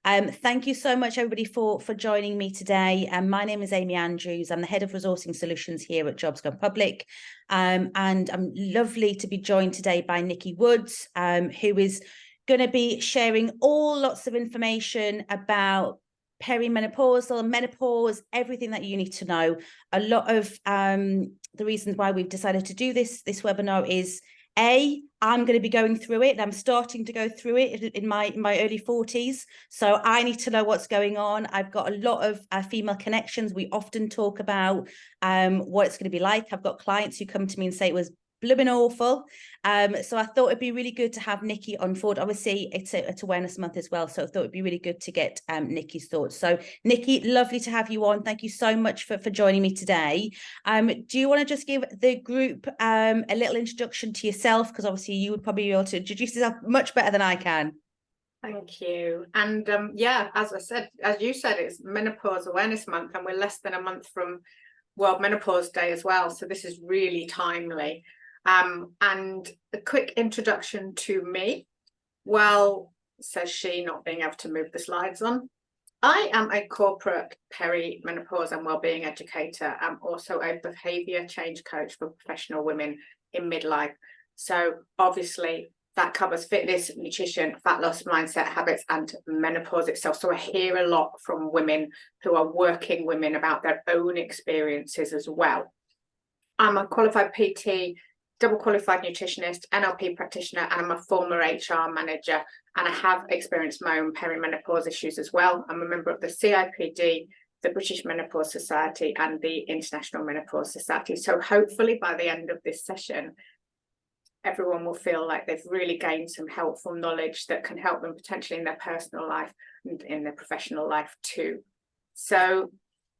Thank you so much, everybody, for joining me today. My name is Amy Andrews. I'm the Head of Resourcing Solutions here at Jobs Gone Public. And I'm lovely to be joined today by Niki Woods, who is going to be sharing lots of information about perimenopausal, menopause, everything that you need to know. A lot of the reasons why we've decided to do this webinar is I'm going to be going through it, and I'm starting to go through it in my early 40s. So I need to know what's going on. I've got a lot of female connections. We often talk about what it's going to be like. I've got clients who come to me and say it was blooming awful. So I thought it'd be really good to have Niki on board. Obviously, it's Awareness Month as well, so I thought it'd be really good to get Niki's thoughts. So Niki, lovely to have you on. Thank you so much for joining me today. Do you want to just give the group a little introduction to yourself? Because obviously you would probably be able to introduce yourself much better than I can. Thank you. And yeah, as you said, it's Menopause Awareness Month, and we're less than a month from World Menopause Day as well. So this is really timely. And a quick introduction to me. Well, says she, not being able to move the slides on. I am a corporate perimenopause and wellbeing educator. I'm also a behaviour change coach for professional women in midlife. So obviously that covers fitness, nutrition, fat loss, mindset, habits, and menopause itself. So I hear a lot from women who are working women about their own experiences as well. I'm a qualified PT, double qualified nutritionist, NLP practitioner, and I'm a former HR manager, and I have experienced my own perimenopause issues as well. I'm a member of the CIPD, the British Menopause Society, and the International Menopause Society. So hopefully by the end of this session, everyone will feel like they've really gained some helpful knowledge that can help them potentially in their personal life and in their professional life too. So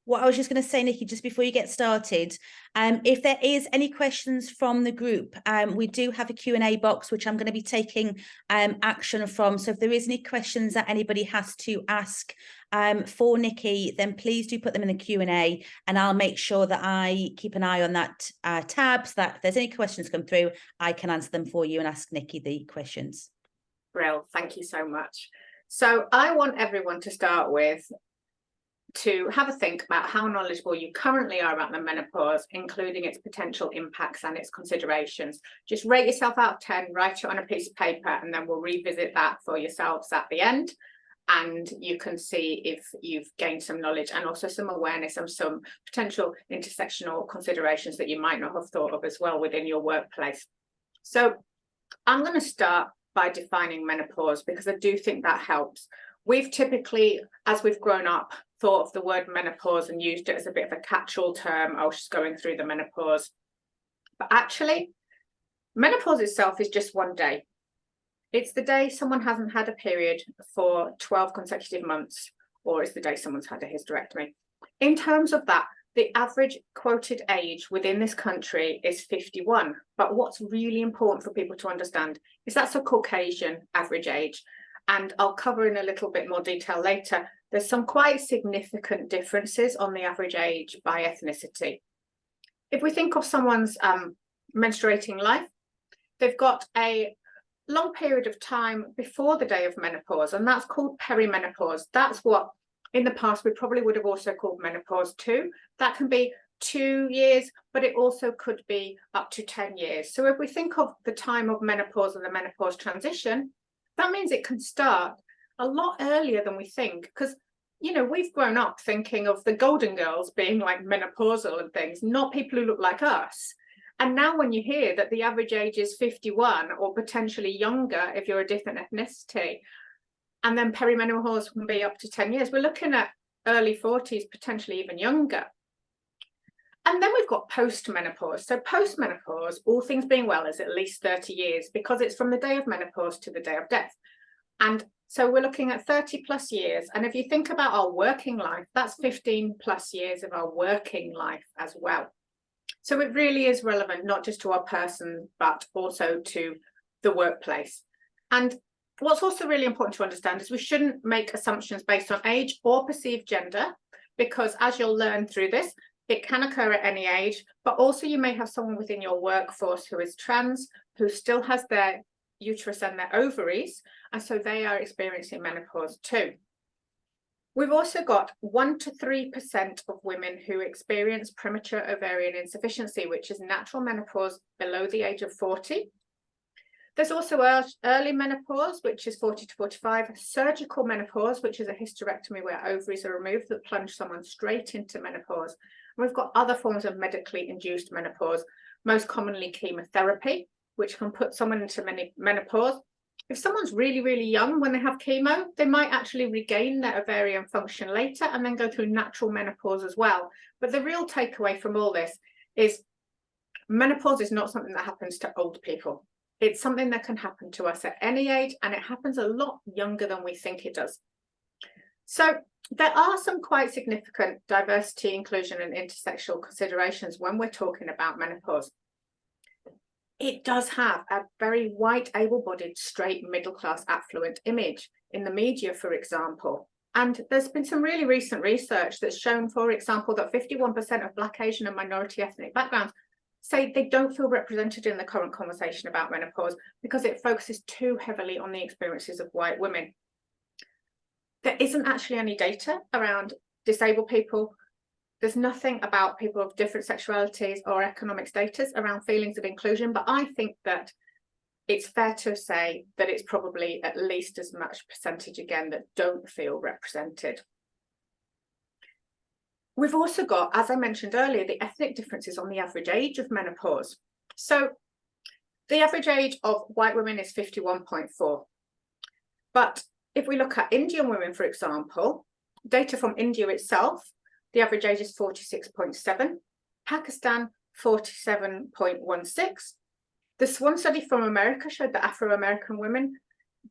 what I was just going to say, Niki, just before you get started, if there is any questions from the group, we do have a Q&A box, which I'm going to be taking action from. So if there is any questions that anybody has to ask for Niki, then please do put them in the Q&A, and I'll make sure that I keep an eye on that tab, so that if there's any questions come through, I can answer them for you and ask Niki the questions. Brill, thank you so much. So I want everyone to start with to have a think about how knowledgeable you currently are about the menopause, including its potential impacts and its considerations. Just rate yourself out of 10, write it on a piece of paper, and then we'll revisit that for yourselves at the end. And you can see if you've gained some knowledge and also some awareness of some potential intersectional considerations that you might not have thought of as well within your workplace. So I'm going to start by defining menopause, because I do think that helps. We've typically, as we've grown up, thought of the word menopause and used it as a bit of a catch-all term. Oh, she's going through the menopause. But actually, menopause itself is just one day. It's the day someone hasn't had a period for 12 consecutive months, or it's the day someone's had a hysterectomy. In terms of that, the average quoted age within this country is 51. But what's really important for people to understand is that's a Caucasian average age. And I'll cover in a little bit more detail later. There's some quite significant differences on the average age by ethnicity. If we think of someone's menstruating life, they've got a long period of time before the day of menopause, and that's called perimenopause. That's what in the past we probably would have also called menopause too. That can be 2 years, but it also could be up to 10 years. So if we think of the time of menopause and the menopause transition, that means it can start a lot earlier than we think, because, you know, we've grown up thinking of the Golden Girls being like menopausal and things, not people who look like us. And now when you hear that the average age is 51 or potentially younger if you're a different ethnicity, and then perimenopause can be up to 10 years, we're looking at early 40s, potentially even younger. And then we've got postmenopause. So postmenopause, all things being well, is at least 30 years, because it's from the day of menopause to the day of death. And so we're looking at 30 plus years. And if you think about our working life, that's 15 plus years of our working life as well. So it really is relevant, not just to our person, but also to the workplace. And what's also really important to understand is we shouldn't make assumptions based on age or perceived gender, because as you'll learn through this, it can occur at any age, but also you may have someone within your workforce who is trans, who still has their uterus and their ovaries, and so they are experiencing menopause too. We've also got 1 to 3% of women who experience premature ovarian insufficiency, which is natural menopause below the age of 40. There's also early menopause, which is 40 to 45, surgical menopause, which is a hysterectomy where ovaries are removed that plunge someone straight into menopause. And we've got other forms of medically induced menopause, most commonly chemotherapy, which can put someone into menopause. If someone's really, really young when they have chemo, they might actually regain their ovarian function later and then go through natural menopause as well. But the real takeaway from all this is menopause is not something that happens to old people. It's something that can happen to us at any age, and it happens a lot younger than we think it does. So there are some quite significant diversity, inclusion, and intersectional considerations when we're talking about menopause. It does have a very white, able-bodied, straight, middle-class, affluent image in the media, for example. And there's been some really recent research that's shown, for example, that 51% of Black, Asian, and minority ethnic backgrounds say they don't feel represented in the current conversation about menopause because it focuses too heavily on the experiences of white women. There isn't actually any data around disabled people. There's nothing about people of different sexualities or economic status around feelings of inclusion, but I think that it's fair to say that it's probably at least as much percentage again that don't feel represented. We've also got, as I mentioned earlier, the ethnic differences on the average age of menopause. So the average age of white women is 51.4. But if we look at Indian women, for example, data from India itself, the average age is 46.7, Pakistan 47.16. This one study from America showed that Afro-American women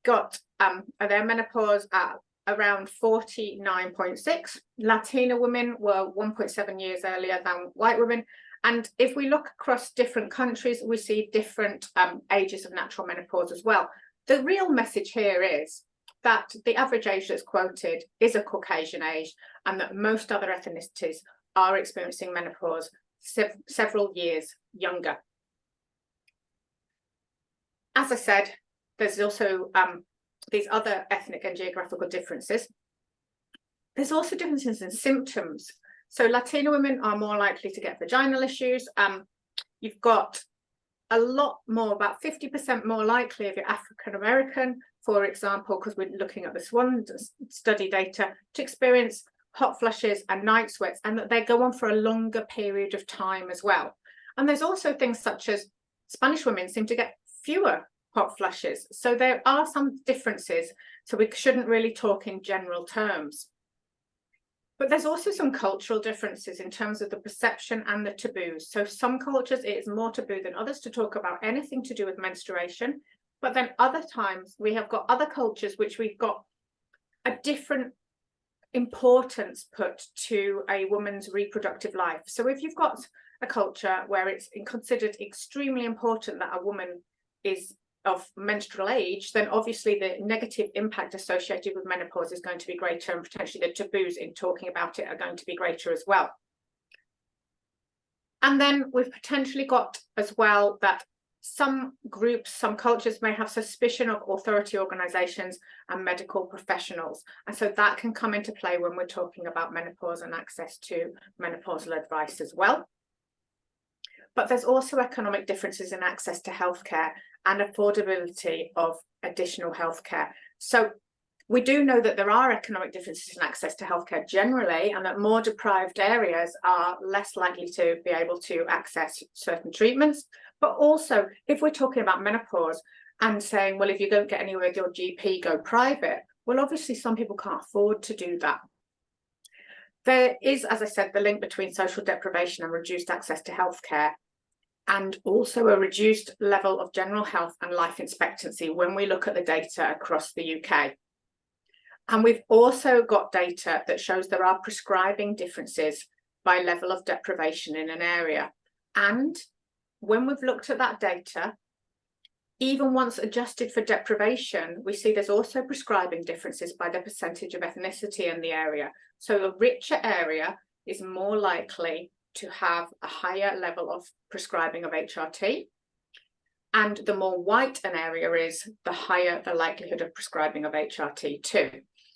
got their menopause at around 49.6. Latina women were 1.7 years earlier than white women. And if we look across different countries, we see different ages of natural menopause as well. The real message here is that the average age that's quoted is a Caucasian age, and that most other ethnicities are experiencing menopause several years younger. As I said, there's also these other ethnic and geographical differences. There's also differences in symptoms. So Latina women are more likely to get vaginal issues. You've got a lot more, about 50% more likely if you're African American, for example, because we're looking at this one study data, to experience hot flushes and night sweats, and that they go on for a longer period of time as well. And there's also things such as Spanish women seem to get fewer hot flushes. So there are some differences. So we shouldn't really talk in general terms. But there's also some cultural differences in terms of the perception and the taboos. So some cultures, it is more taboo than others to talk about anything to do with menstruation. But then other times we have got other cultures which we've got a different importance put to a woman's reproductive life. So if you've got a culture where it's considered extremely important that a woman is of menstrual age, then obviously the negative impact associated with menopause is going to be greater, and potentially the taboos in talking about it are going to be greater as well. And then we've potentially got as well that some groups, some cultures may have suspicion of authority organisations and medical professionals. And so that can come into play when we're talking about menopause and access to menopausal advice as well. But there's also economic differences in access to healthcare and affordability of additional healthcare. So we do know that there are economic differences in access to healthcare generally, and that more deprived areas are less likely to be able to access certain treatments. But also, if we're talking about menopause and saying, well, if you don't get anywhere with your GP, go private, well, obviously some people can't afford to do that. There is, as I said, the link between social deprivation and reduced access to healthcare, and also a reduced level of general health and life expectancy when we look at the data across the UK. And we've also got data that shows there are prescribing differences by level of deprivation in an area. And when we've looked at that data, even once adjusted for deprivation, we see there's also prescribing differences by the percentage of ethnicity in the area. So a richer area is more likely to have a higher level of prescribing of HRT. And the more white an area is, the higher the likelihood of prescribing of HRT too.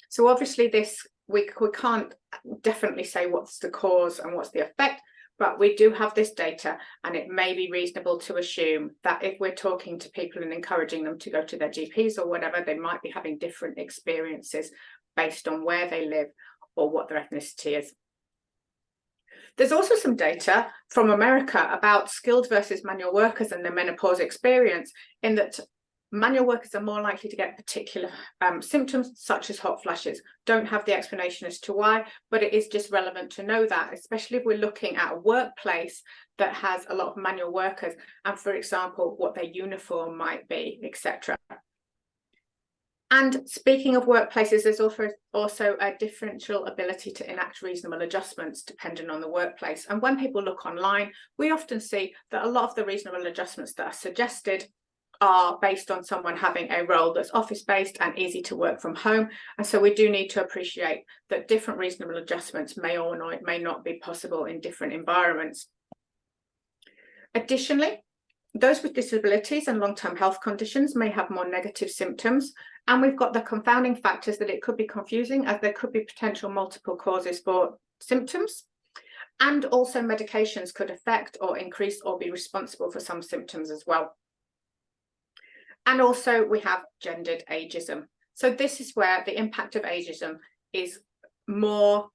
So obviously this we can't definitely say what's the cause and what's the effect, but we do have this data, and it may be reasonable to assume that if we're talking to people and encouraging them to go to their GPs or whatever, they might be having different experiences based on where they live or what their ethnicity is. There's also some data from America about skilled versus manual workers and their menopause experience, in that manual workers are more likely to get particular symptoms such as hot flashes. Don't have the explanation as to why, but it is just relevant to know that, especially if we're looking at a workplace that has a lot of manual workers, and for example, what their uniform might be, etc. And speaking of workplaces, there's also a differential ability to enact reasonable adjustments depending on the workplace. And when people look online, we often see that a lot of the reasonable adjustments that are suggested are based on someone having a role that's office-based and easy to work from home. And so we do need to appreciate that different reasonable adjustments may or may not be possible in different environments. Additionally, those with disabilities and long-term health conditions may have more negative symptoms. And we've got the confounding factors that it could be confusing, as there could be potential multiple causes for symptoms. And also medications could affect or increase or be responsible for some symptoms as well. And also we have gendered ageism. So this is where the impact of ageism is more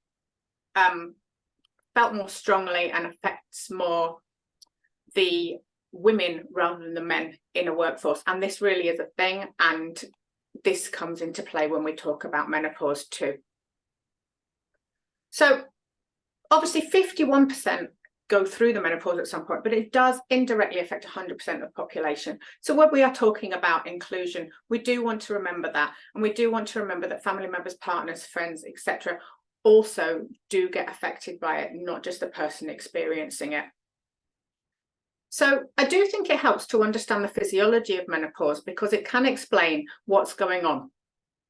felt more strongly and affects more the women rather than the men in a workforce. And this really is a thing, and this comes into play when we talk about menopause too. So obviously 51% go through the menopause at some point, but it does indirectly affect 100% of the population. So when we are talking about inclusion, we do want to remember that, and we do want to remember that family members, partners, friends, etc. also do get affected by it, not just the person experiencing it. So I do think it helps to understand the physiology of menopause, because it can explain what's going on.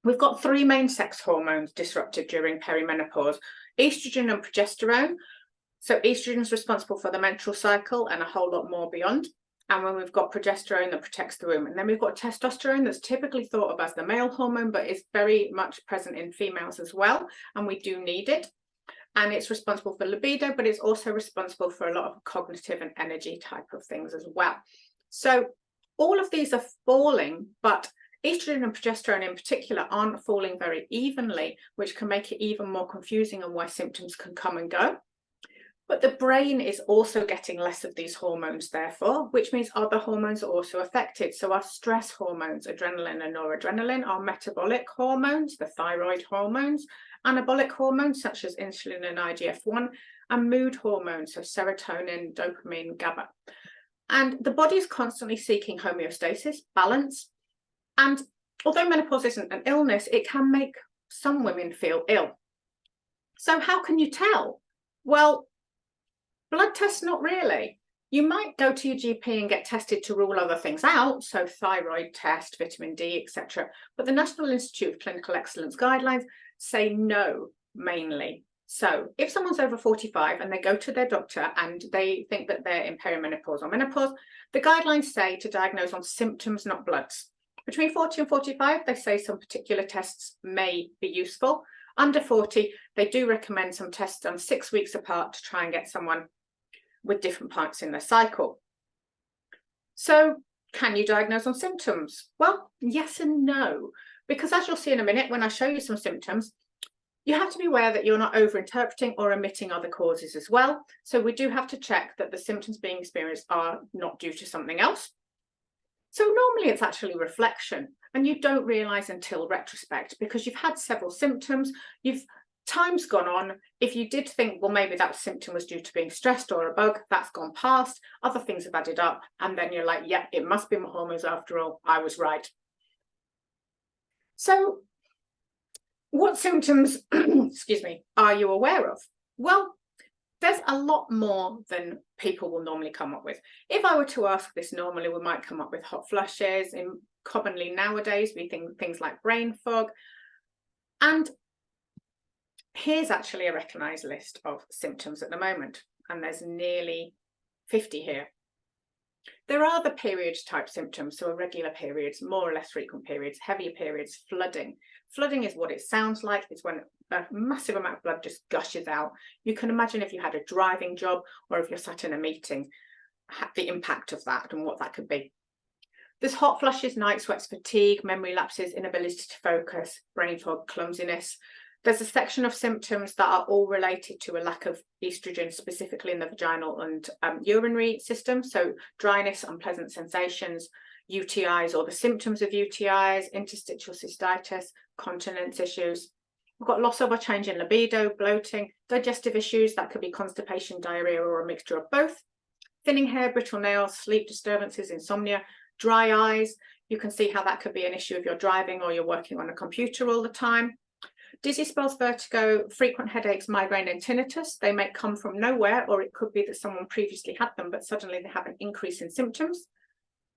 We've got three main sex hormones disrupted during perimenopause: estrogen and progesterone. So estrogen is responsible for the menstrual cycle and a whole lot more beyond. And when we've got progesterone that protects the womb, and then we've got testosterone that's typically thought of as the male hormone, but is very much present in females as well, and we do need it. And it's responsible for libido, but it's also responsible for a lot of cognitive and energy type of things as well. So all of these are falling, but estrogen and progesterone in particular aren't falling very evenly, which can make it even more confusing on why symptoms can come and go. But the brain is also getting less of these hormones, therefore, which means other hormones are also affected. So our stress hormones, adrenaline and noradrenaline, our metabolic hormones, the thyroid hormones, anabolic hormones such as insulin and IGF-1, and mood hormones, so serotonin, dopamine, GABA. And the body is constantly seeking homeostasis, balance. And although menopause isn't an illness, it can make some women feel ill. So how can you tell? Well, blood tests, not really. You might go to your GP and get tested to rule other things out, so thyroid test, vitamin D, etc. But the National Institute of Clinical Excellence guidelines say no, mainly. So if someone's over 45 and they go to their doctor and they think that they're in perimenopause or menopause, the guidelines say to diagnose on symptoms, not bloods. Between 40 and 45, they say some particular tests may be useful. Under 40, they do recommend some tests done 6 weeks apart to try and get someone with different parts in their cycle. So can you diagnose on symptoms? Well, yes and no, because as you'll see in a minute when I show you some symptoms, you have to be aware that you're not over-interpreting or omitting other causes as well. So we do have to check that the symptoms being experienced are not due to something else. So normally it's actually reflection, and you don't realise until retrospect, because you've had several symptoms, time's gone on. If you did think, well, maybe that symptom was due to being stressed or a bug, that's gone past, other things have added up, and then you're like, yeah, it must be my hormones after all, I was right. So what symptoms, excuse me, are you aware of? Well, there's a lot more than people will normally come up with. If I were to ask this normally, we might come up with hot flushes. Commonly nowadays, we think things like brain fog. And here's actually a recognised list of symptoms at the moment, and there's nearly 50 here. There are the period type symptoms, so irregular periods, more or less frequent periods, heavier periods, flooding. Flooding is what it sounds like. It's when a massive amount of blood just gushes out. You can imagine if you had a driving job or if you're sat in a meeting, the impact of that and what that could be. There's hot flushes, night sweats, fatigue, memory lapses, inability to focus, brain fog, clumsiness. There's a section of symptoms that are all related to a lack of estrogen, specifically in the vaginal and urinary system. So dryness, unpleasant sensations, UTIs or the symptoms of UTIs, interstitial cystitis, continence issues. We've got loss of or change in libido, bloating, digestive issues. That could be constipation, diarrhea, or a mixture of both. Thinning hair, brittle nails, sleep disturbances, insomnia, dry eyes. You can see how that could be an issue if you're driving or you're working on a computer all the time. Dizzy spells, vertigo, frequent headaches, migraine and tinnitus. They may come from nowhere, or it could be that someone previously had them, but suddenly they have an increase in symptoms.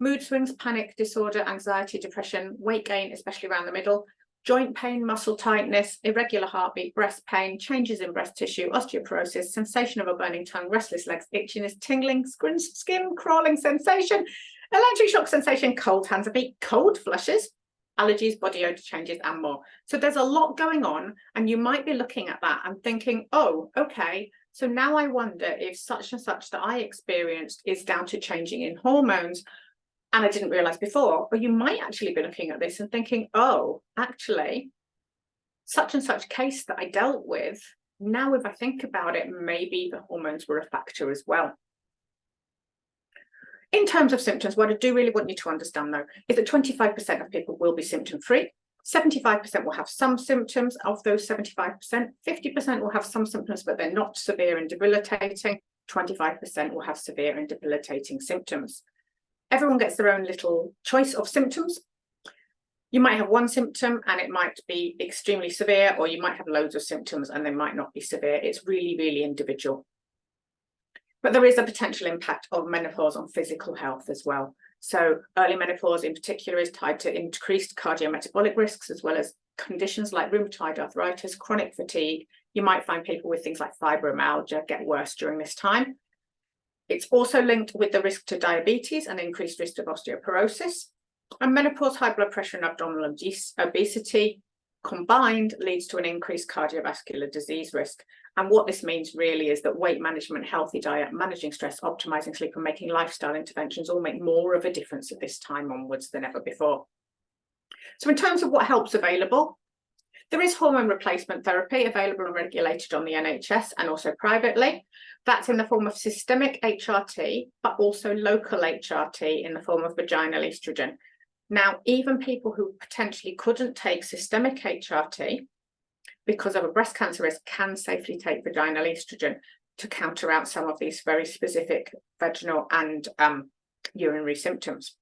Mood swings, panic disorder, anxiety, depression, weight gain, especially around the middle, joint pain, muscle tightness, irregular heartbeat, breast pain, changes in breast tissue, osteoporosis, sensation of a burning tongue, restless legs, itchiness, tingling, skin crawling sensation, electric shock sensation, cold hands and feet, cold flushes, allergies, body odor changes, and more. So there's a lot going on, and you might be looking at that and thinking, oh, okay, so now I wonder if such and such that I experienced is down to changing in hormones, and I didn't realize before. Or you might actually be looking at this and thinking, oh, actually, such and such case that I dealt with, now if I think about it, maybe the hormones were a factor as well. In terms of symptoms, what I do really want you to understand, though, is that 25% of people will be symptom-free. 75% will have some symptoms. Of those 75%, 50% will have some symptoms, but they're not severe and debilitating. 25% will have severe and debilitating symptoms. Everyone gets their own little choice of symptoms. You might have one symptom and it might be extremely severe, or you might have loads of symptoms and they might not be severe. It's really, really individual. But there is a potential impact of menopause on physical health as well. So early menopause in particular is tied to increased cardiometabolic risks, as well as conditions like rheumatoid arthritis, chronic fatigue. You might find people with things like fibromyalgia get worse during this time. It's also linked with the risk to diabetes and increased risk of osteoporosis. And menopause, high blood pressure and abdominal obesity combined leads to an increased cardiovascular disease risk. And what this means really is that weight management, healthy diet, managing stress, optimizing sleep, and making lifestyle interventions all make more of a difference at this time onwards than ever before. So in terms of what help's available, there is hormone replacement therapy available and regulated on the NHS and also privately. That's in the form of systemic HRT, but also local HRT in the form of vaginal estrogen. Now, even people who potentially couldn't take systemic HRT because of a breast cancer risk can safely take vaginal estrogen to counteract some of these very specific vaginal and urinary symptoms.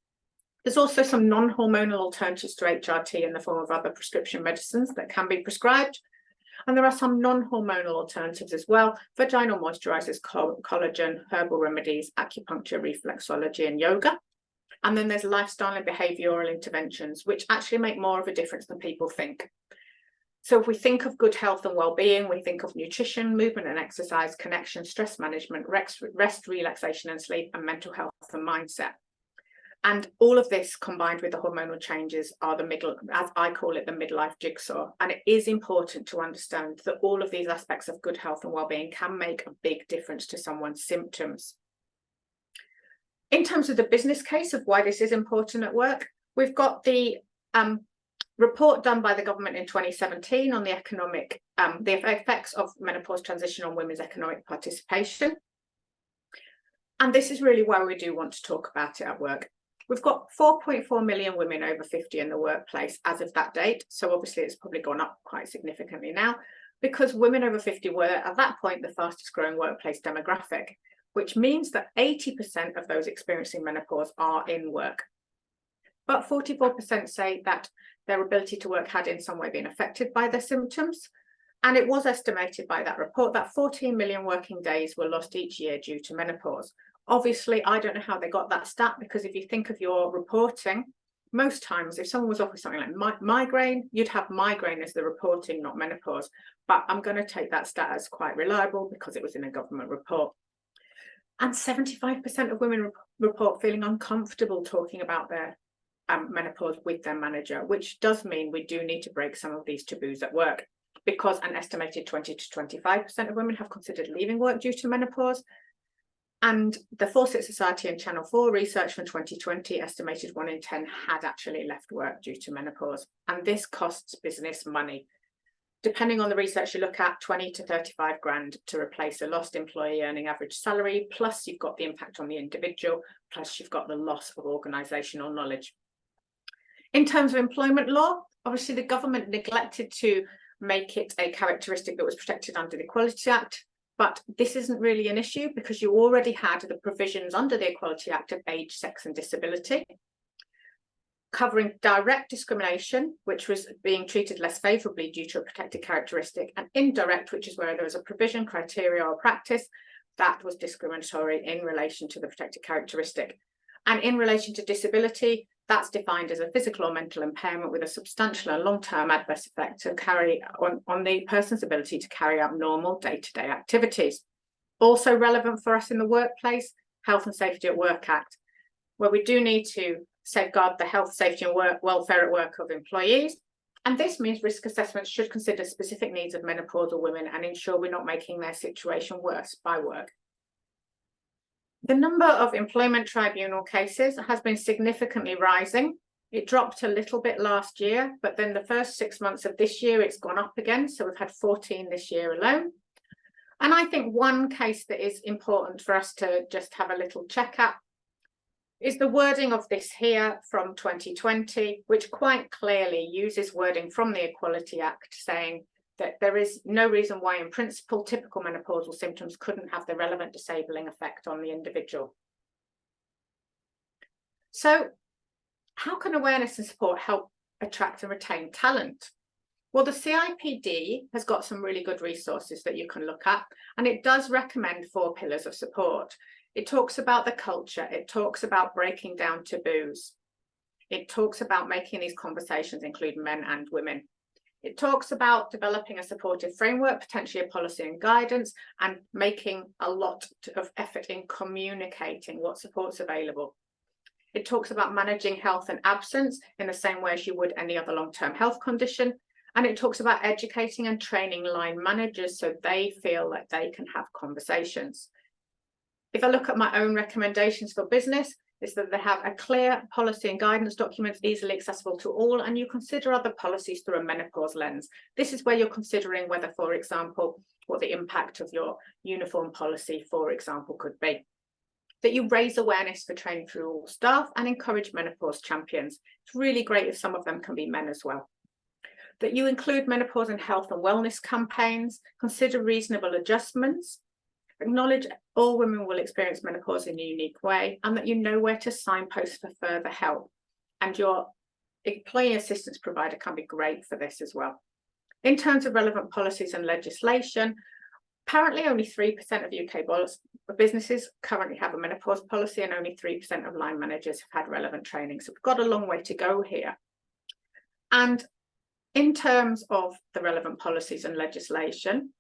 There's also some non-hormonal alternatives to HRT in the form of other prescription medicines that can be prescribed. And there are some non-hormonal alternatives as well: vaginal moisturizers, collagen, herbal remedies, acupuncture, reflexology, and yoga. And then there's lifestyle and behavioral interventions, which actually make more of a difference than people think. So if we think of good health and well-being, we think of nutrition, movement and exercise, connection, stress management, rest, relaxation and sleep, and mental health and mindset. And all of this combined with the hormonal changes are the middle, as I call it, the midlife jigsaw. And it is important to understand that all of these aspects of good health and well-being can make a big difference to someone's symptoms. In terms of the business case of why this is important at work, we've got the report done by the government in 2017 on the effects of menopause transition on women's economic participation. And this is really why we do want to talk about it at work. We've got 4.4 million women over 50 in the workplace as of that date. So obviously it's probably gone up quite significantly now, because women over 50 were at that point the fastest growing workplace demographic, which means that 80% of those experiencing menopause are in work. But 44% say that their ability to work had in some way been affected by their symptoms. And it was estimated by that report that 14 million working days were lost each year due to menopause. Obviously, I don't know how they got that stat, because if you think of your reporting, most times if someone was offered something like migraine, you'd have migraine as the reporting, not menopause. But I'm going to take that stat as quite reliable because it was in a government report. And 75% of women report feeling uncomfortable talking about their menopause with their manager, which does mean we do need to break some of these taboos at work, because an estimated 20 to 25% of women have considered leaving work due to menopause. And the Fawcett Society and Channel 4 research from 2020 estimated 1 in 10 had actually left work due to menopause. And this costs business money. Depending on the research you look at, 20 to 35 grand to replace a lost employee earning average salary, plus you've got the impact on the individual, plus you've got the loss of organisational knowledge. In terms of employment law, obviously the government neglected to make it a characteristic that was protected under the Equality Act, but this isn't really an issue because you already had the provisions under the Equality Act of age, sex and disability, covering direct discrimination, which was being treated less favourably due to a protected characteristic, and indirect, which is where there was a provision, criteria or practice that was discriminatory in relation to the protected characteristic. And in relation to disability, that's defined as a physical or mental impairment with a substantial and long-term adverse effect to carry on the person's ability to carry out normal day-to-day activities. Also relevant for us in the workplace, Health and Safety at Work Act, where we do need to safeguard the health, safety and welfare at work of employees. And this means risk assessments should consider specific needs of menopausal women and ensure we're not making their situation worse by work. The number of employment tribunal cases has been significantly rising. It dropped a little bit last year, but then the first 6 months of this year, it's gone up again. So we've had 14 this year alone. And I think one case that is important for us to just have a little check at is the wording of this here from 2020, which quite clearly uses wording from the Equality Act saying that there is no reason why in principle typical menopausal symptoms couldn't have the relevant disabling effect on the individual. So how can awareness and support help attract and retain talent? Well, the CIPD has got some really good resources that you can look at, and it does recommend 4 pillars of support. It talks about the culture, it talks about breaking down taboos, it talks about making these conversations include men and women. It talks about developing a supportive framework, potentially a policy and guidance, and making a lot of effort in communicating what support's available. It talks about managing health and absence in the same way as you would any other long-term health condition. And it talks about educating and training line managers so they feel like they can have conversations. If I look at my own recommendations for business, is that they have a clear policy and guidance documents easily accessible to all, and you consider other policies through a menopause lens. This is where you're considering whether, for example, what the impact of your uniform policy, for example, could be. That you raise awareness for training through all staff and encourage menopause champions. It's really great if some of them can be men as well. That you include menopause and health and wellness campaigns, consider reasonable adjustments, acknowledge all women will experience menopause in a unique way, and that you know where to signpost for further help. And your employee assistance provider can be great for this as well. In terms of relevant policies and legislation, apparently only 3% of UK businesses currently have a menopause policy, and only 3% of line managers have had relevant training. So we've got a long way to go here. And in terms of the relevant policies and legislation,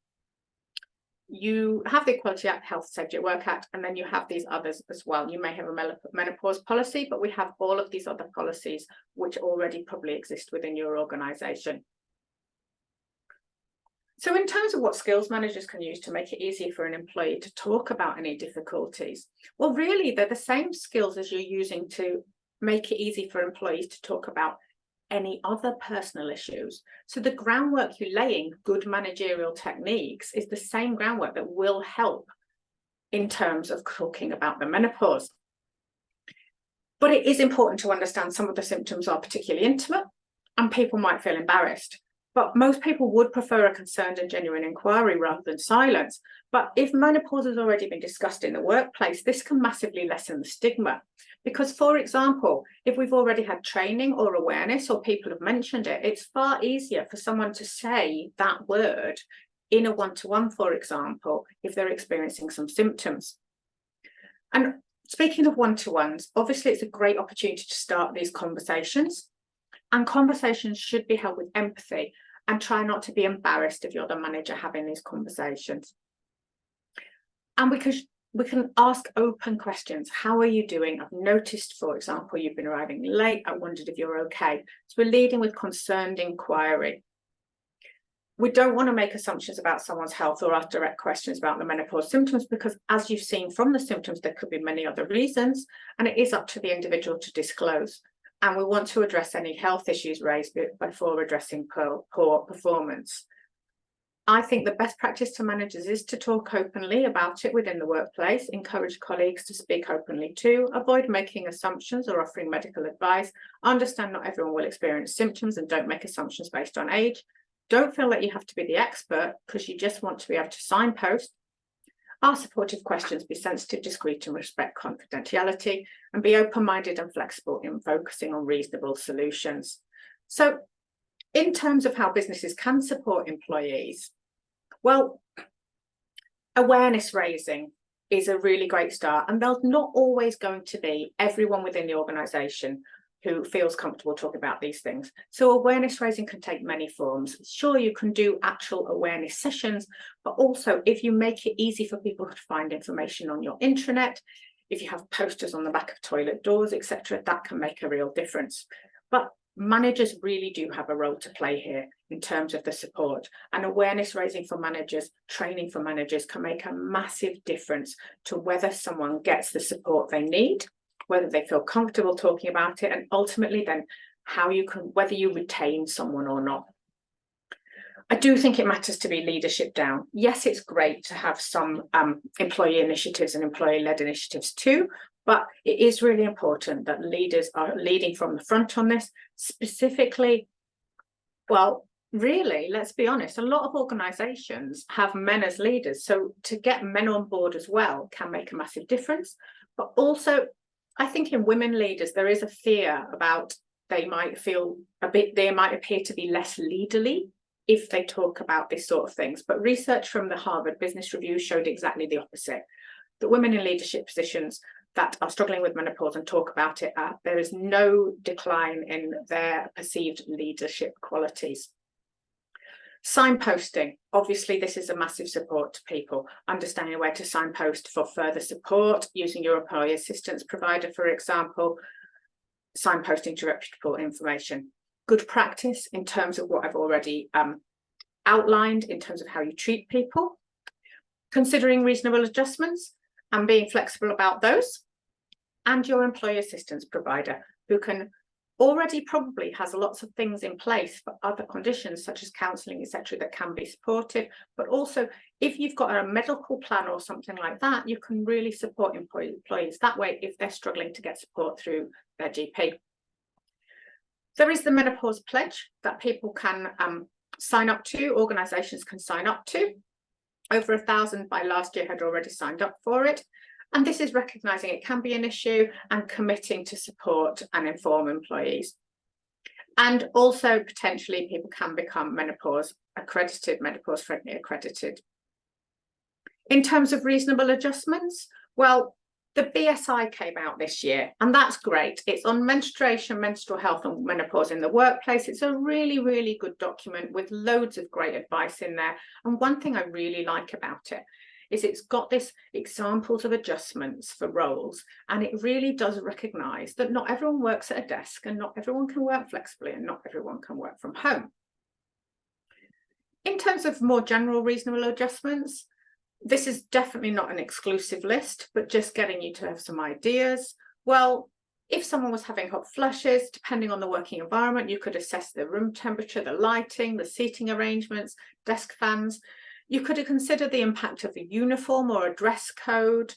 you have the Equality Act, Health, Safety at Work Act, and then you have these others as well. You may have a menopause policy, but we have all of these other policies which already probably exist within your organisation. So in terms of what skills managers can use to make it easier for an employee to talk about any difficulties, well, really, they're the same skills as you're using to make it easy for employees to talk about any other personal issues. So the groundwork you're laying, good managerial techniques, is the same groundwork that will help in terms of talking about the menopause. But it is important to understand some of the symptoms are particularly intimate and people might feel embarrassed. But most people would prefer a concerned and genuine inquiry rather than silence. But if menopause has already been discussed in the workplace, this can massively lessen the stigma. Because, for example, if we've already had training or awareness or people have mentioned it, it's far easier for someone to say that word in a one-to-one, for example, if they're experiencing some symptoms. And speaking of one-to-ones, obviously it's a great opportunity to start these conversations. And conversations should be held with empathy, and try not to be embarrassed if you're the manager having these conversations. And because we can ask open questions. How are you doing? I've noticed, for example, you've been arriving late. I wondered if you're okay. So we're leading with concerned inquiry. We don't want to make assumptions about someone's health or ask direct questions about the menopause symptoms, because as you've seen from the symptoms, there could be many other reasons, and it is up to the individual to disclose. And we want to address any health issues raised before addressing poor performance. I think the best practice to managers is to talk openly about it within the workplace, encourage colleagues to speak openly too, avoid making assumptions or offering medical advice, understand not everyone will experience symptoms, and don't make assumptions based on age. Don't feel that you have to be the expert, because you just want to be able to signpost. Ask supportive questions, be sensitive, discreet, and respect confidentiality, and be open-minded and flexible in focusing on reasonable solutions. So in terms of how businesses can support employees, well, awareness raising is a really great start, and there's not always going to be everyone within the organisation who feels comfortable talking about these things. So awareness raising can take many forms. Sure, you can do actual awareness sessions, but also if you make it easy for people to find information on your intranet, if you have posters on the back of toilet doors, etc., that can make a real difference. But managers really do have a role to play here in terms of the support, and awareness raising for managers, training for managers can make a massive difference to whether someone gets the support they need, whether they feel comfortable talking about it, and ultimately then whether you retain someone or not. I do think it matters to be leadership down. Yes, it's great to have some employee initiatives and employee-led initiatives too, but it is really important that leaders are leading from the front on this. Specifically, well, really, let's be honest, a lot of organisations have men as leaders, so to get men on board as well can make a massive difference. But also, I think in women leaders, there is a fear about they might appear to be less leaderly if they talk about this sort of things. But research from the Harvard Business Review showed exactly the opposite. That women in leadership positions that are struggling with menopause and talk about it, there is no decline in their perceived leadership qualities. Signposting, obviously this is a massive support to people, understanding where to signpost for further support, using your employee assistance provider, for example, signposting to reputable information. Good practice in terms of what I've already outlined in terms of how you treat people, considering reasonable adjustments and being flexible about those, and your employee assistance provider, who can already probably has lots of things in place for other conditions such as counselling, etc., that can be supportive. But also, if you've got a medical plan or something like that, you can really support employees that way if they're struggling to get support through their GP. There is the Menopause Pledge that people can sign up to, organisations can sign up to. Over 1,000 by last year had already signed up for it. And this is recognising it can be an issue and committing to support and inform employees. And also potentially people can become menopause friendly accredited. In terms of reasonable adjustments, well, the BSI came out this year, and that's great. It's on menstruation, menstrual health and menopause in the workplace. It's a really, really good document with loads of great advice in there. And one thing I really like about it is it's got this examples of adjustments for roles, and it really does recognise that not everyone works at a desk and not everyone can work flexibly and not everyone can work from home. In terms of more general reasonable adjustments, this is definitely not an exclusive list, but just getting you to have some ideas. Well, if someone was having hot flushes, depending on the working environment, you could assess the room temperature, the lighting, the seating arrangements, desk fans. You could consider the impact of a uniform or a dress code.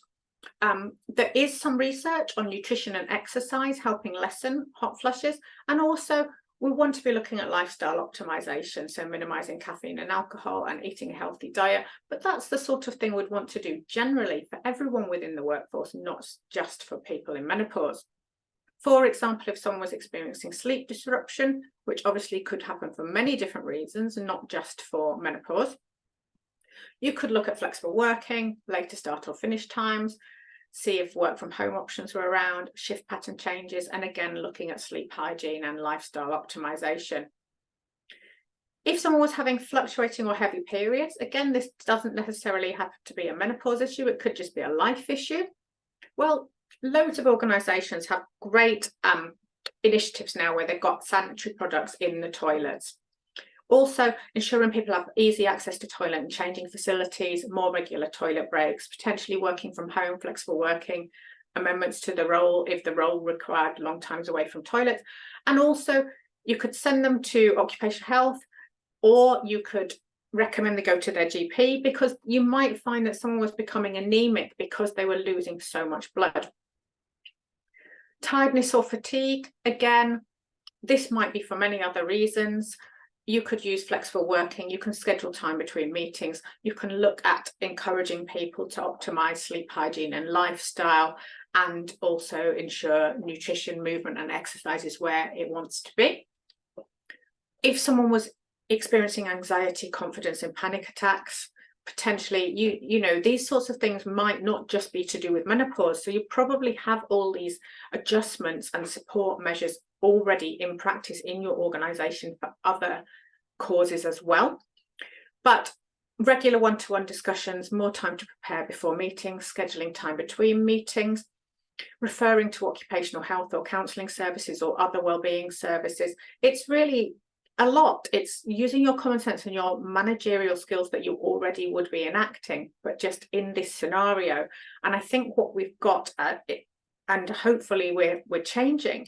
There is some research on nutrition and exercise helping lessen hot flushes. And also, we want to be looking at lifestyle optimization, so minimizing caffeine and alcohol and eating a healthy diet. But that's the sort of thing we'd want to do generally for everyone within the workforce, not just for people in menopause. For example, if someone was experiencing sleep disruption, which obviously could happen for many different reasons and not just for menopause, you could look at flexible working, later start or finish times, see if work from home options were around, shift pattern changes, and again, looking at sleep hygiene and lifestyle optimization. If someone was having fluctuating or heavy periods, again, this doesn't necessarily have to be a menopause issue, it could just be a life issue. Well, loads of organisations have great initiatives now where they've got sanitary products in the toilets. Also, ensuring people have easy access to toilet and changing facilities, more regular toilet breaks, potentially working from home, flexible working, amendments to the role if the role required long times away from toilets. And also, you could send them to occupational health, or you could recommend they go to their GP, because you might find that someone was becoming anemic because they were losing so much blood. Tiredness or fatigue, again, this might be for many other reasons. You could use flexible working, you can schedule time between meetings, you can look at encouraging people to optimize sleep hygiene and lifestyle, and also ensure nutrition, movement and exercise is where it wants to be. If someone was experiencing anxiety, confidence and panic attacks, potentially, you know, these sorts of things might not just be to do with menopause. So you probably have all these adjustments and support measures already in practice in your organization for other causes as well. But regular one-to-one discussions, more time to prepare before meetings, scheduling time between meetings, referring to occupational health or counselling services or other wellbeing services. It's really a lot. It's using your common sense and your managerial skills that you already would be enacting, but just in this scenario. And I think what we've got at it, and hopefully we're changing,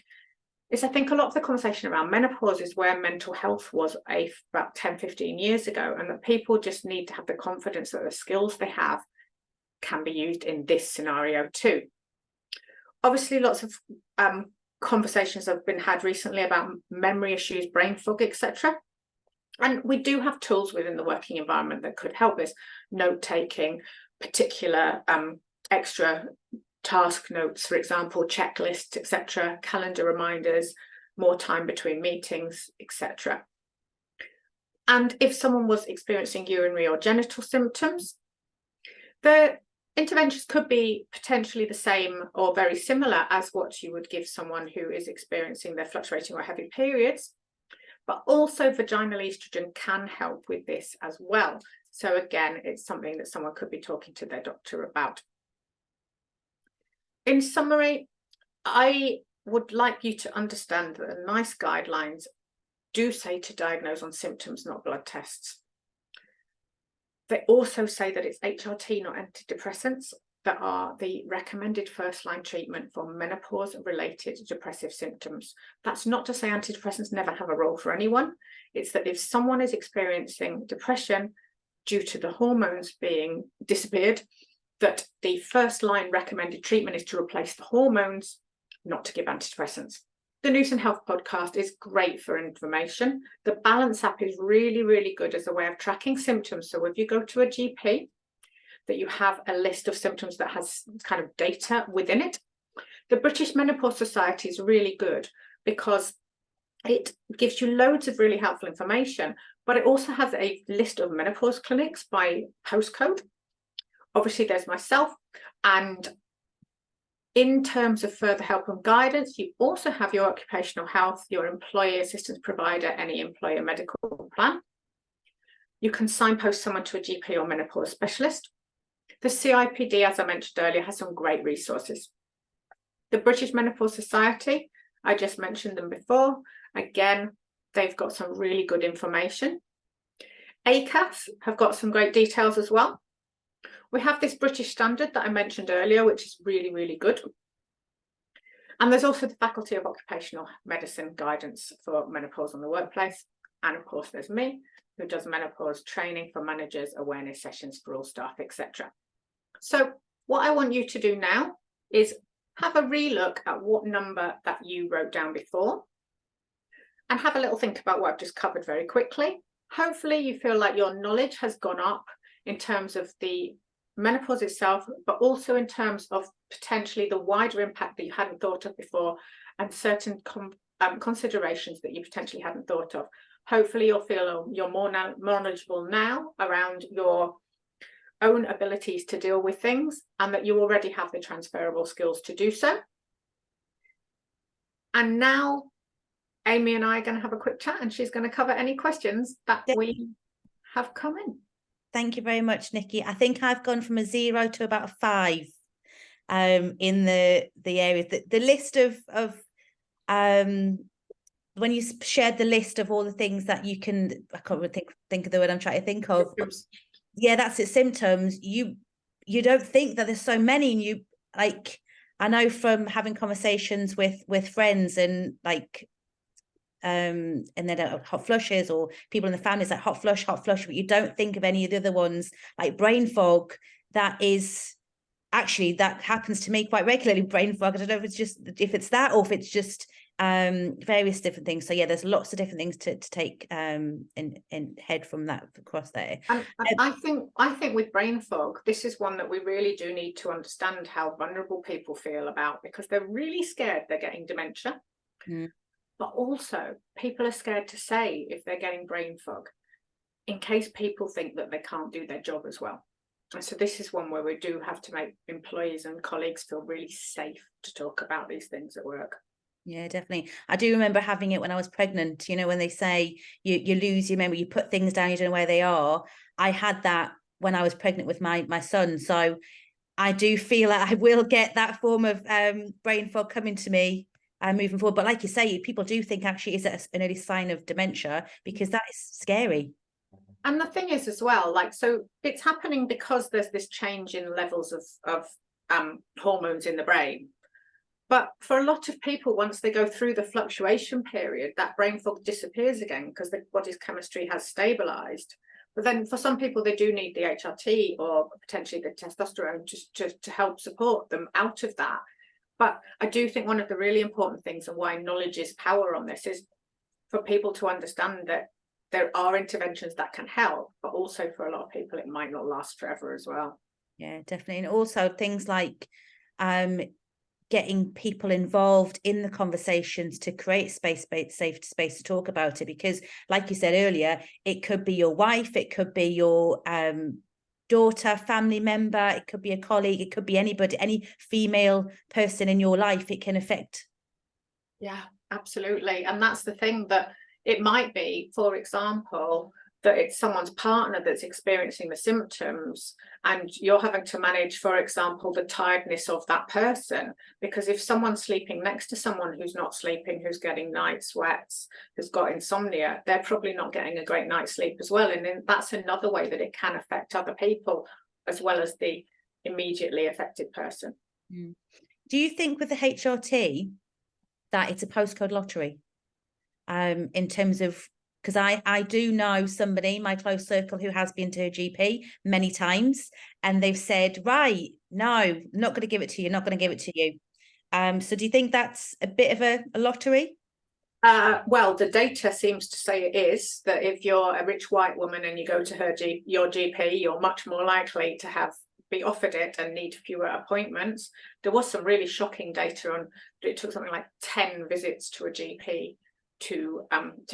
is I think a lot of the conversation around menopause is where mental health was about 10-15 years ago, and that people just need to have the confidence that the skills they have can be used in this scenario too. Obviously, lots of conversations have been had recently about memory issues, brain fog, etc. And we do have tools within the working environment that could help this: note taking, particular extra task notes, for example, checklists, etc., calendar reminders, more time between meetings, etc. And if someone was experiencing urinary or genital symptoms, the interventions could be potentially the same or very similar as what you would give someone who is experiencing their fluctuating or heavy periods, but also vaginal estrogen can help with this as well. So again, it's something that someone could be talking to their doctor about. In summary, I would like you to understand that the NICE guidelines do say to diagnose on symptoms, not blood tests. They also say that it's HRT, not antidepressants, that are the recommended first-line treatment for menopause-related depressive symptoms. That's not to say antidepressants never have a role for anyone. It's that if someone is experiencing depression due to the hormones being disappeared, that the first-line recommended treatment is to replace the hormones, not to give antidepressants. The News and Health podcast is great for information. The Balance app is really, really good as a way of tracking symptoms. So if you go to a GP, that you have a list of symptoms that has kind of data within it. The British Menopause Society is really good because it gives you loads of really helpful information, but it also has a list of menopause clinics by postcode. Obviously, there's myself, and in terms of further help and guidance, you also have your occupational health, your employee assistance provider, any employer medical plan. You can signpost someone to a GP or menopause specialist. The CIPD, as I mentioned earlier, has some great resources. The British Menopause Society, I just mentioned them before. Again, they've got some really good information. ACAS have got some great details as well. We have this British standard that I mentioned earlier, which is really, really good. And there's also the Faculty of Occupational Medicine guidance for menopause in the workplace. And of course, there's me, who does menopause training for managers, awareness sessions for all staff, etc. So what I want you to do now is have a relook at what number that you wrote down before, and have a little think about what I've just covered very quickly. Hopefully you feel like your knowledge has gone up in terms of the menopause itself, but also in terms of potentially the wider impact that you hadn't thought of before, and certain considerations that you potentially hadn't thought of. Hopefully you'll feel you're more knowledgeable now around your own abilities to deal with things, and that you already have the transferable skills to do so. And now Amy and I are going to have a quick chat, and she's going to cover any questions that we have come in. Thank you very much, Niki. I think I've gone from a 0 to about a 5 in the areas. The list of when you shared the list of all the things that you can, I can't really think of the word I'm trying to think of. Yeah, that's it, symptoms. You don't think that there's so many, and you, like, I know from having conversations with friends and like and then hot flushes, or people in the families like hot flush, but you don't think of any of the other ones, like brain fog. That happens to me quite regularly, brain fog. I don't know if it's that, or if it's just various different things. So yeah, there's lots of different things to take in head from that across there. And I think with brain fog, this is one that we really do need to understand how vulnerable people feel about, because they're really scared they're getting dementia. But also people are scared to say if they're getting brain fog, in case people think that they can't do their job as well. And so this is one where we do have to make employees and colleagues feel really safe to talk about these things at work. Yeah, definitely. I do remember having it when I was pregnant, when they say you lose your memory, you put things down, you don't know where they are. I had that when I was pregnant with my son. So I do feel like I will get that form of brain fog coming to me moving forward. But like you say, people do think actually is it an early sign of dementia, because that is scary. And the thing is as well, like, so it's happening because there's this change in levels of hormones in the brain. But for a lot of people, once they go through the fluctuation period, that brain fog disappears again because the body's chemistry has stabilized. But then for some people, they do need the HRT or potentially the testosterone to help support them out of that. But I do think one of the really important things, and why knowledge is power on this, is for people to understand that there are interventions that can help, but also for a lot of people, it might not last forever as well. Yeah, definitely. And also things like getting people involved in the conversations to create safe space to talk about it, because like you said earlier, it could be your wife, it could be your daughter, family member, it could be a colleague, it could be anybody, any female person in your life it can affect. Yeah, absolutely. And that's the thing, that it might be, for example, that it's someone's partner that's experiencing the symptoms, and you're having to manage, for example, the tiredness of that person. Because if someone's sleeping next to someone who's not sleeping, who's getting night sweats, who's got insomnia, they're probably not getting a great night's sleep as well. And then that's another way that it can affect other people as well as the immediately affected person. Do you think with the HRT that it's a postcode lottery in terms of, because I do know somebody in my close circle who has been to a GP many times, and they've said, right, no, not going to give it to you, not going to give it to you. So do you think that's a bit of a lottery? Well, the data seems to say it is, that if you're a rich white woman and you go to your GP, you're much more likely to be offered it and need fewer appointments. There was some really shocking data on, it took something like 10 visits to a GP to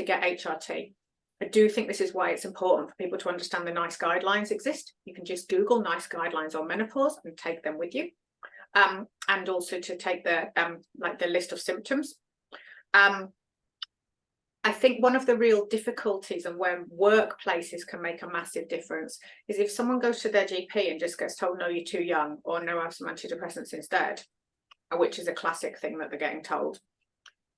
get HRT. I do think this is why it's important for people to understand the NICE guidelines exist. You can just Google NICE guidelines on menopause and take them with you, and also to take the list of symptoms. I think one of the real difficulties, and where workplaces can make a massive difference, is if someone goes to their GP and just gets told, no, you're too young, or no, have some antidepressants instead, which is a classic thing that they're getting told.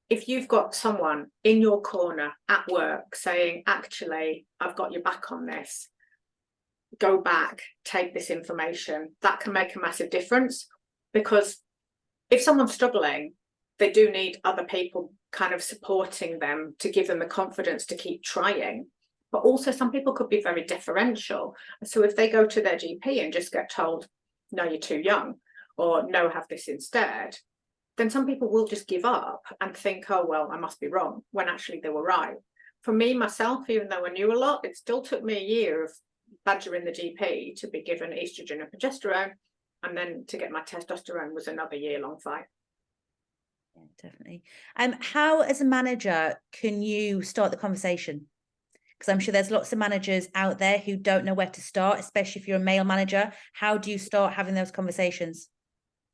If you've got someone in your corner at work saying, actually, I've got your back on this, go back, take this information, that can make a massive difference. Because if someone's struggling, they do need other people kind of supporting them to give them the confidence to keep trying. But also some people could be very deferential. So if they go to their GP and just get told, no, you're too young, or no, have this instead, then some people will just give up and think, oh, well, I must be wrong, when actually they were right. For me, myself, even though I knew a lot, it still took me a year of badgering the GP to be given estrogen and progesterone. And then to get my testosterone was another year-long fight. Yeah, definitely. How, as a manager, can you start the conversation? Because I'm sure there's lots of managers out there who don't know where to start, especially if you're a male manager. How do you start having those conversations?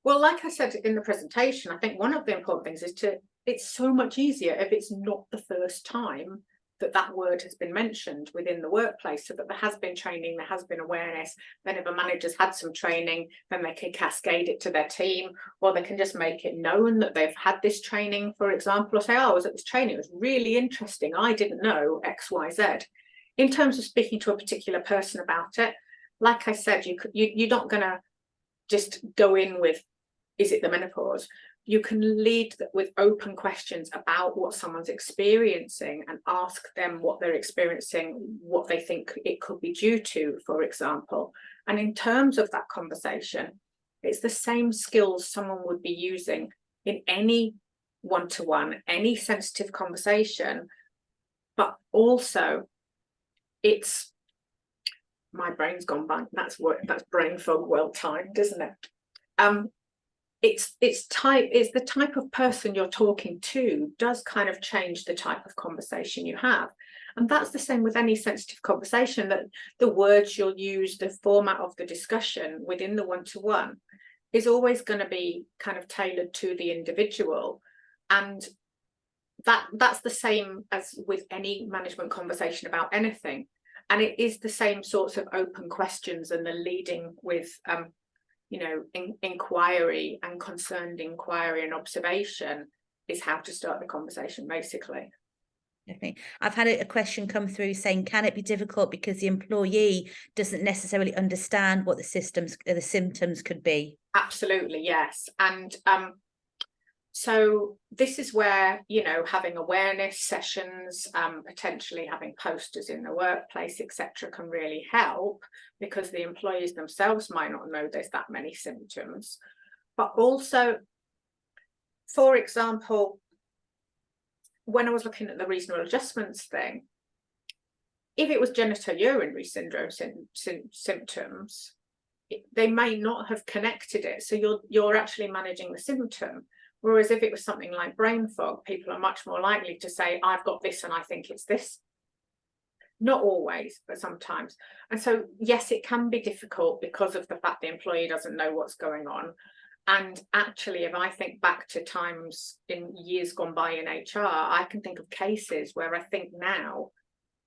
Well, like I said in the presentation, I think one of the important things is to it's so much easier if it's not the first time that that word has been mentioned within the workplace, so that there has been training, there has been awareness. Then if a manager's had some training, then they can cascade it to their team, or they can just make it known that they've had this training, for example, or say, oh, I was at this training, it was really interesting, I didn't know X, Y, Z. In terms of speaking to a particular person about it, like I said, you're not going to just go in with, is it the menopause? You can lead with open questions about what someone's experiencing and ask them what they're experiencing, what they think it could be due to, for example. And in terms of that conversation, it's the same skills someone would be using in any one-to-one, any sensitive conversation, but also it's, my brain's gone blank, that's brain fog well timed, isn't it? It's the type of person you're talking to does kind of change the type of conversation you have. And that's the same with any sensitive conversation, that the words you'll use, the format of the discussion within the one-to-one is always going to be kind of tailored to the individual. And that's the same as with any management conversation about anything. And it is the same sorts of open questions and the leading with inquiry and concerned inquiry and observation is how to start the conversation, basically. Definitely. I've had a question come through saying, can it be difficult because the employee doesn't necessarily understand what the symptoms could be? Absolutely, yes. And so this is where, having awareness sessions, potentially having posters in the workplace, etc., can really help, because the employees themselves might not know there's that many symptoms. But also, for example, when I was looking at the reasonable adjustments thing, if it was genitourinary syndrome symptoms, they may not have connected it. So you're actually managing the symptom. Whereas if it was something like brain fog, people are much more likely to say, I've got this and I think it's this. Not always, but sometimes. And so, yes, it can be difficult because of the fact the employee doesn't know what's going on. And actually, if I think back to times in years gone by in HR, I can think of cases where I think now,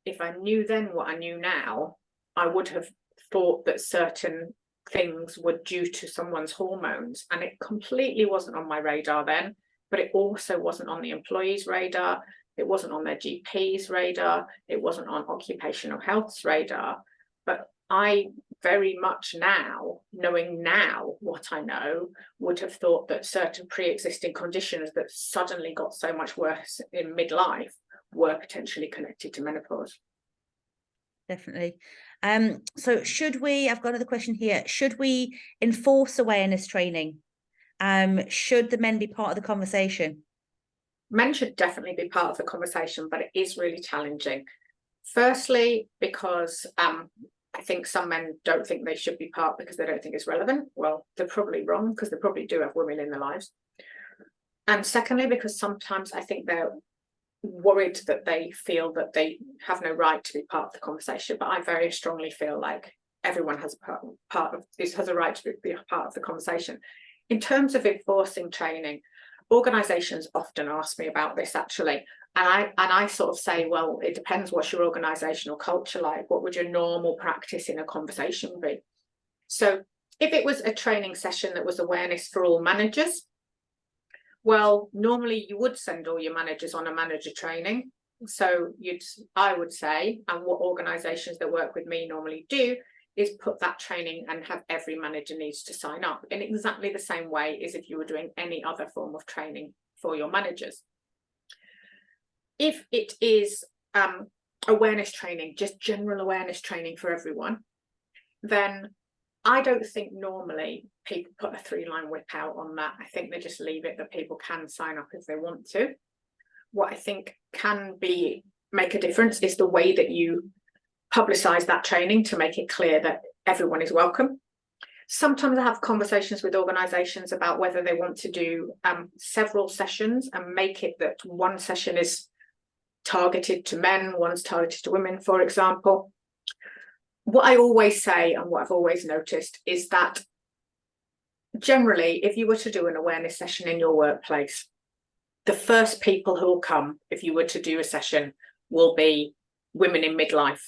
if I knew then what I knew now, I would have thought that certain things were due to someone's hormones, and it completely wasn't on my radar then. But it also wasn't on the employee's radar, it wasn't on their GP's radar, it wasn't on occupational health's radar. But I very much now, knowing now what I know, would have thought that certain pre-existing conditions that suddenly got so much worse in midlife were potentially connected to menopause. Definitely. So I've got another question here. Should we enforce awareness training? Should the men be part of the conversation? Men should definitely be part of the conversation, but it is really challenging. Firstly, because I think some men don't think they should be part because they don't think it's relevant. Well, they're probably wrong, because they probably do have women in their lives. And secondly, because sometimes I think they're worried that they feel that they have no right to be part of the conversation. But I very strongly feel like everyone has a right to be a part of the conversation. In terms of enforcing training, organisations often ask me about this, actually, and I sort of say, well, it depends. What's your organisational culture like? What would your normal practice in a conversation be? So if it was a training session that was awareness for all managers, well, normally you would send all your managers on a manager training. So I would say, and what organisations that work with me normally do, is put that training and have every manager needs to sign up in exactly the same way as if you were doing any other form of training for your managers. If it is awareness training, just general awareness training for everyone, then I don't think normally people put a 3-line whip out on that. I think they just leave it that people can sign up if they want to. What I think can make a difference is the way that you publicise that training to make it clear that everyone is welcome. Sometimes I have conversations with organisations about whether they want to do several sessions and make it that one session is targeted to men, one's targeted to women, for example. What I always say, and what I've always noticed, is that generally, if you were to do an awareness session in your workplace, the first people who will come, if you were to do a session, will be women in midlife.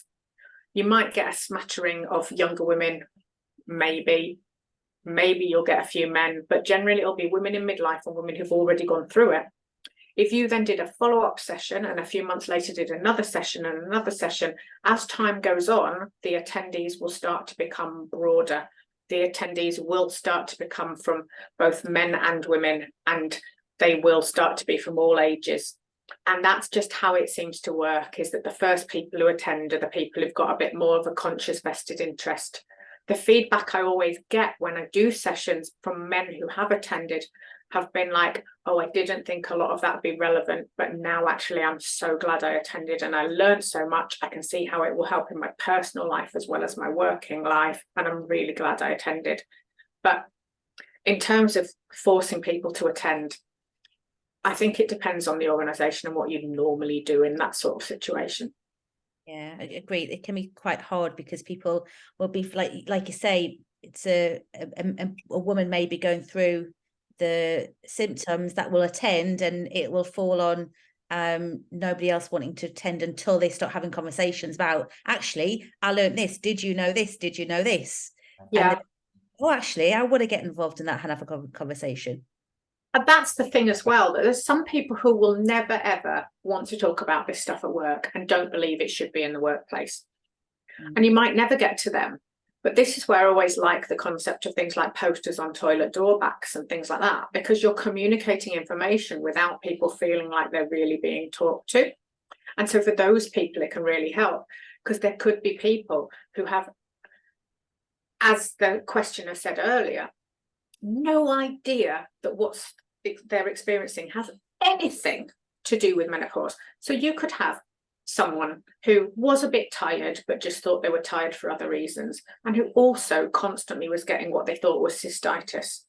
You might get a smattering of younger women, maybe you'll get a few men, but generally it'll be women in midlife and women who've already gone through it. If you then did a follow-up session and a few months later did another session and another session, as time goes on, the attendees will start to become broader. The attendees will start to become from both men and women, and they will start to be from all ages. And that's just how it seems to work, is that the first people who attend are the people who've got a bit more of a conscious vested interest. The feedback I always get when I do sessions from men who have attended have been like, oh, I didn't think a lot of that would be relevant, but now actually I'm so glad I attended and I learned so much. I can see how it will help in my personal life as well as my working life, and I'm really glad I attended. But in terms of forcing people to attend, I think it depends on the organisation and what you normally do in that sort of situation. Yeah, I agree. It can be quite hard because people will be like you say, it's a woman may be going through the symptoms that will attend, and it will fall on nobody else wanting to attend until they start having conversations about, actually, I learned this. Did you know this? Did you know this? Yeah. And oh, actually, I want to get involved in that and have a conversation. And that's the thing as well, that there's some people who will never ever want to talk about this stuff at work and don't believe it should be in the workplace. And you might never get to them. But this is where I always like the concept of things like posters on toilet door backs and things like that, because you're communicating information without people feeling like they're really being talked to. And so for those people, it can really help, because there could be people who have, as the questioner said earlier, no idea that what they're experiencing has anything to do with menopause. So you could have someone who was a bit tired but just thought they were tired for other reasons, and who also constantly was getting what they thought was cystitis,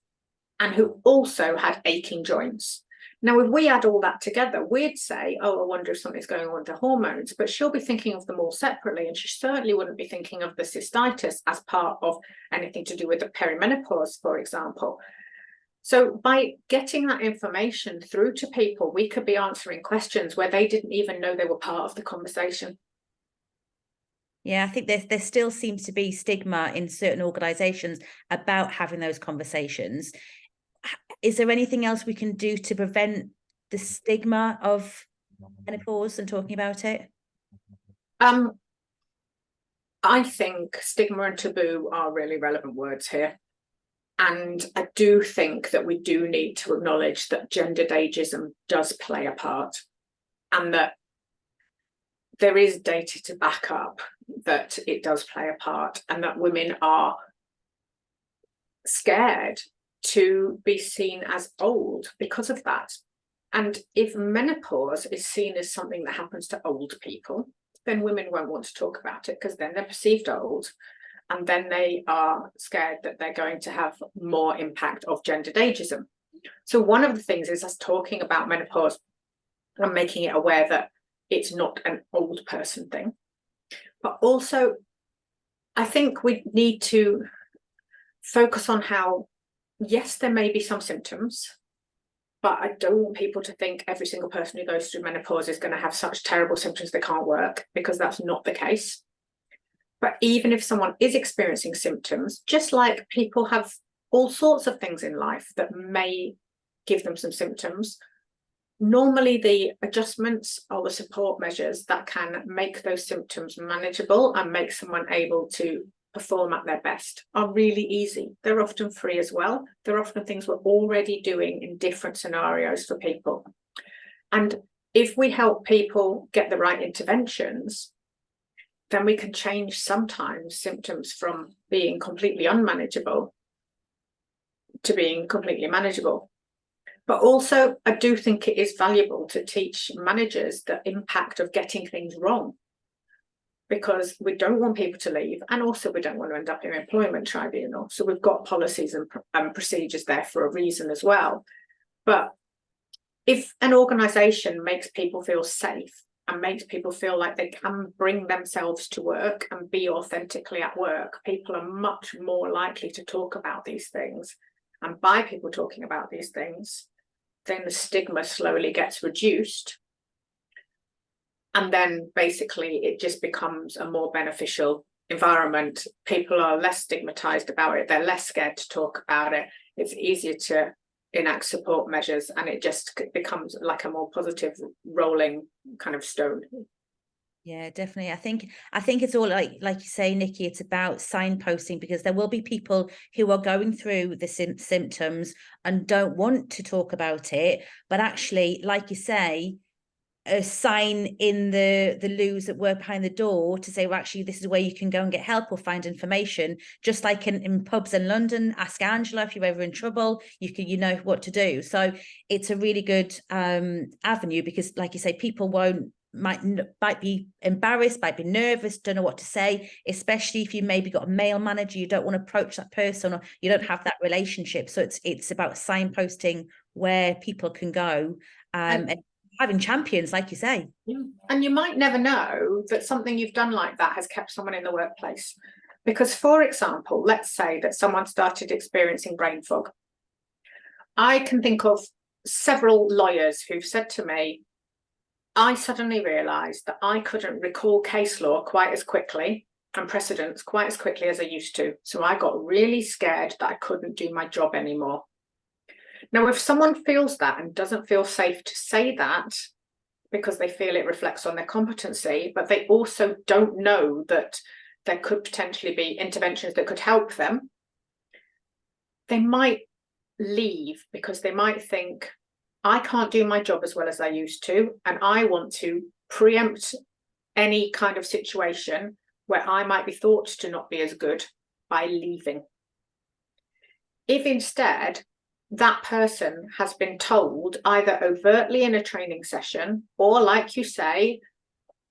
and who also had aching joints. Now, if we add all that together, we'd say, oh, I wonder if something's going on with the hormones, but she'll be thinking of them all separately, and she certainly wouldn't be thinking of the cystitis as part of anything to do with the perimenopause, for example. So by getting that information through to people, we could be answering questions where they didn't even know they were part of the conversation. Yeah, I think there still seems to be stigma in certain organisations about having those conversations. Is there anything else we can do to prevent the stigma of menopause and talking about it? I think stigma and taboo are really relevant words here. And I do think that we do need to acknowledge that gendered ageism does play a part, and that there is data to back up that it does play a part, and that women are scared to be seen as old because of that. And if menopause is seen as something that happens to old people, then women won't want to talk about it, because then they're perceived old. And then they are scared that they're going to have more impact of gendered ageism. So one of the things is us talking about menopause and making it aware that it's not an old person thing. But also, I think we need to focus on how, yes, there may be some symptoms, but I don't want people to think every single person who goes through menopause is going to have such terrible symptoms they can't work, because that's not the case. But even if someone is experiencing symptoms, just like people have all sorts of things in life that may give them some symptoms, normally the adjustments or the support measures that can make those symptoms manageable and make someone able to perform at their best are really easy. They're often free as well. They're often things we're already doing in different scenarios for people. And if we help people get the right interventions, then we can change sometimes symptoms from being completely unmanageable to being completely manageable. But also, I do think it is valuable to teach managers the impact of getting things wrong, because we don't want people to leave, and also we don't want to end up in an employment tribunal. So we've got policies and procedures there for a reason as well. But if an organisation makes people feel safe and makes people feel like they can bring themselves to work and be authentically at work, people are much more likely to talk about these things. And by people talking about these things, then the stigma slowly gets reduced. And then basically it just becomes a more beneficial environment. People are less stigmatized about it. They're less scared to talk about it. It's easier to enact support measures, and it just becomes like a more positive rolling kind of stone. Yeah, definitely. I think it's all like you say, Niki, it's about signposting, because there will be people who are going through the symptoms and don't want to talk about it, but actually, like you say, a sign in the loos that work behind the door to say, well, actually, this is where you can go and get help or find information. Just like in pubs in London, ask Angela if you're ever in trouble. You know what to do. So it's a really good avenue, because, like you say, people might be embarrassed, might be nervous, don't know what to say, especially if you maybe got a male manager, you don't want to approach that person, or you don't have that relationship. So it's about signposting where people can go, and having champions, like you say. And you might never know that something you've done like that has kept someone in the workplace. Because, for example, let's say that someone started experiencing brain fog. I can think of several lawyers who've said to me, I suddenly realised that I couldn't recall case law quite as quickly and precedents quite as quickly as I used to. So I got really scared that I couldn't do my job anymore. Now, if someone feels that and doesn't feel safe to say that because they feel it reflects on their competency, but they also don't know that there could potentially be interventions that could help them, they might leave, because they might think, I can't do my job as well as I used to, and I want to preempt any kind of situation where I might be thought to not be as good by leaving. If instead that person has been told, either overtly in a training session, or, like you say,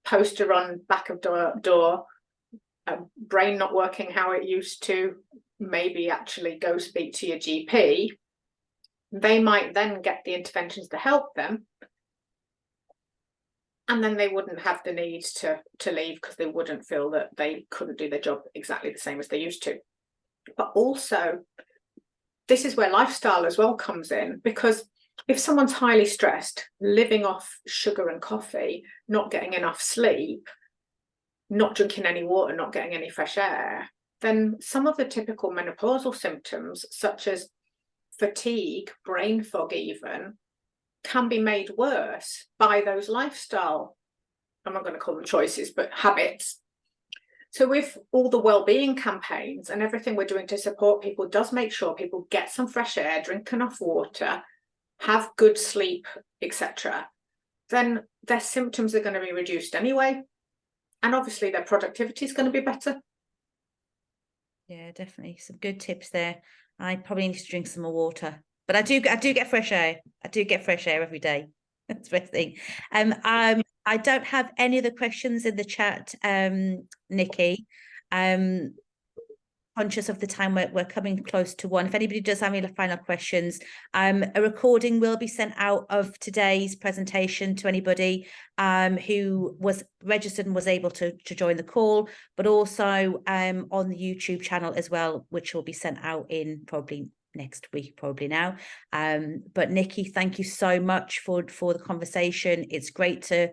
poster on back of door, brain not working how it used to, maybe actually go speak to your GP, they might then get the interventions to help them, and then they wouldn't have the need to leave, because they wouldn't feel that they couldn't do their job exactly the same as they used to. But also, this is where lifestyle as well comes in, because if someone's highly stressed, living off sugar and coffee, not getting enough sleep, not drinking any water, not getting any fresh air, then some of the typical menopausal symptoms, such as fatigue, brain fog even, can be made worse by those lifestyle, I'm not going to call them choices, but habits. So with all the well-being campaigns and everything we're doing to support people does make sure people get some fresh air, drink enough water, have good sleep, etc., then their symptoms are going to be reduced anyway. And obviously their productivity is going to be better. Yeah, definitely. Some good tips there. I probably need to drink some more water, but I do get fresh air. I do get fresh air every day. That's the best thing. I don't have any other questions in the chat, Niki. Conscious of the time, we're coming close to one. If anybody does have any final questions, a recording will be sent out of today's presentation to anybody who was registered and was able to join the call, but also on the YouTube channel as well, which will be sent out in probably next week, probably now. But Niki, thank you so much for the conversation. It's great to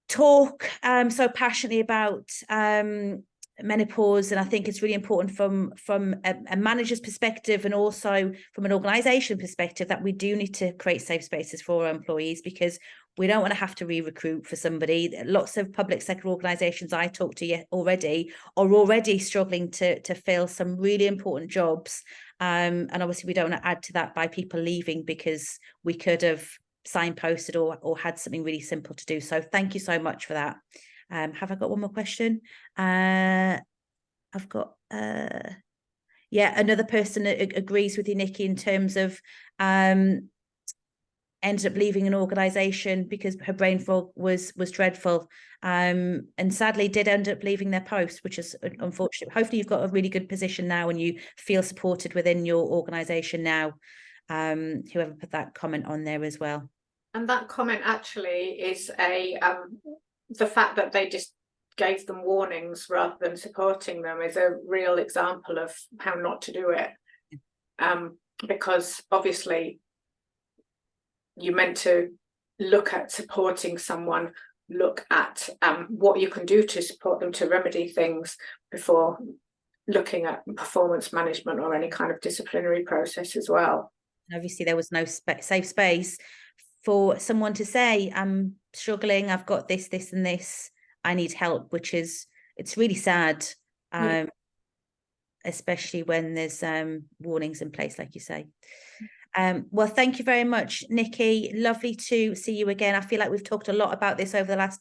talk so passionately about menopause, and I think it's really important from a manager's perspective, and also from an organization perspective, that we do need to create safe spaces for our employees, because we don't want to have to re-recruit for somebody. Lots of public sector organizations I talked to already are already struggling to fill some really important jobs, and obviously we don't want to add to that by people leaving because we could have signposted or had something really simple to do. So thank you so much for that. Have I got one more question? I've got yeah, another person agrees with you, Niki, in terms of ended up leaving an organization because her brain fog was dreadful, and sadly did end up leaving their post, which is unfortunate. Hopefully you've got a really good position now and you feel supported within your organization now. Whoever put that comment on there as well. And that comment actually is the fact that they just gave them warnings rather than supporting them is a real example of how not to do it. Because obviously you're meant to look at supporting someone, look at what you can do to support them to remedy things before looking at performance management or any kind of disciplinary process as well. Obviously, there was no safe space for someone to say, I'm struggling, I've got this, this, and this, I need help, which is, it's really sad, especially when there's warnings in place, like you say. Well, thank you very much, Niki. Lovely to see you again. I feel like we've talked a lot about this over the last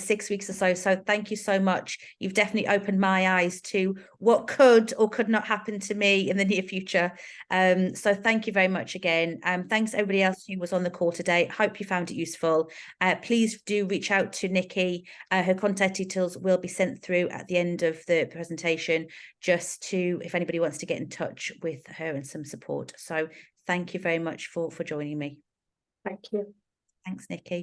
6 weeks or so. So thank you so much. You've definitely opened my eyes to what could or could not happen to me in the near future. So thank you very much again. Thanks everybody else who was on the call today. Hope you found it useful. Please do reach out to Niki. Her contact details will be sent through at the end of the presentation, just to, if anybody wants to get in touch with her and some support. So thank you very much for joining me. Thank you. Thanks, Niki.